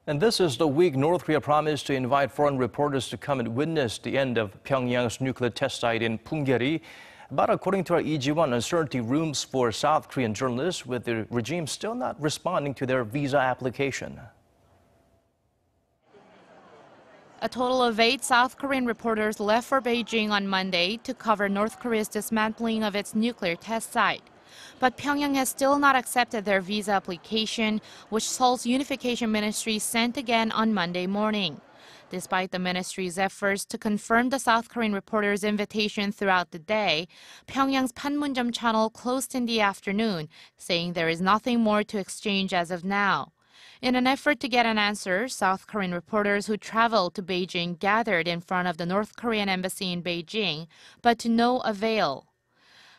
And this is the week North Korea promised to invite foreign reporters to come and witness the end of Pyongyang's nuclear test site in Punggye-ri. But according to our Lee Jiwon, uncertainty looms for South Korean journalists, with the regime still not responding to their visa application. A total of 8 South Korean reporters left for Beijing on Monday to cover North Korea's dismantling of its nuclear test site. But Pyongyang has still not accepted their visa application, which Seoul's Unification ministry sent again on Monday morning. Despite the ministry's efforts to confirm the South Korean reporters' invitation throughout the day, Pyongyang's Panmunjom channel closed in the afternoon, saying there is nothing more to exchange as of now. In an effort to get an answer, South Korean reporters who traveled to Beijing gathered in front of the North Korean embassy in Beijing, but to no avail.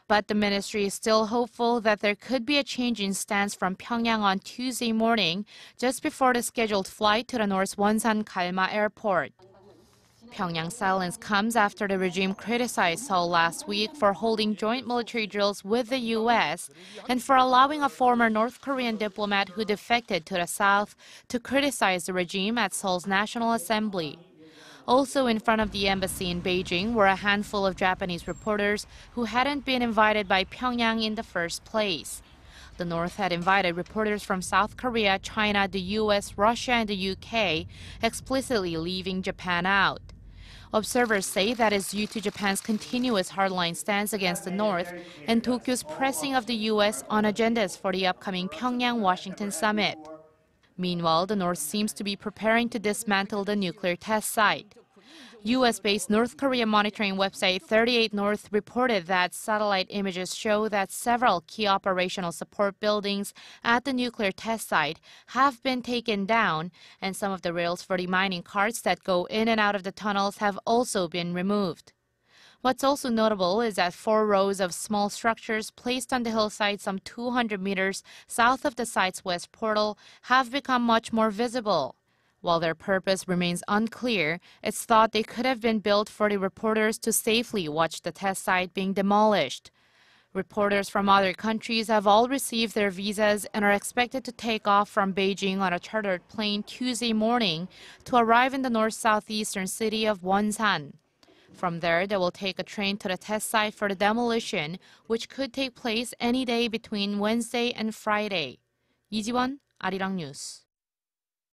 But the ministry is still hopeful that there could be a change in stance from Pyongyang on Tuesday morning, just before the scheduled flight to the North's Wonsan-Galma airport. Pyongyang's silence comes after the regime criticized Seoul last week for holding joint military drills with the U.S. and for allowing a former North Korean diplomat who defected to the South to criticize the regime at Seoul's National Assembly. Also in front of the embassy in Beijing were a handful of Japanese reporters who hadn't been invited by Pyongyang in the first place. The North had invited reporters from South Korea, China, the U.S., Russia, and the UK, explicitly leaving Japan out. Observers say that is due to Japan's continuous hardline stance against the North and Tokyo's pressing of the U.S. on agendas for the upcoming Pyongyang-Washington summit. Meanwhile, the North seems to be preparing to dismantle the nuclear test site. U.S.-based North Korea monitoring website 38 North reported that satellite images show that several key operational support buildings at the nuclear test site have been taken down, and some of the rails for the mining carts that go in and out of the tunnels have also been removed. What's also notable is that 4 rows of small structures placed on the hillside some 200 meters south of the site's west portal have become much more visible. While their purpose remains unclear, it's thought they could have been built for the reporters to safely watch the test site being demolished. Reporters from other countries have all received their visas and are expected to take off from Beijing on a chartered plane Tuesday morning to arrive in the north-southeastern city of Wonsan. From there, they will take a train to the test site for the demolition, which could take place any day between Wednesday and Friday. Lee Jiwon, Arirang News.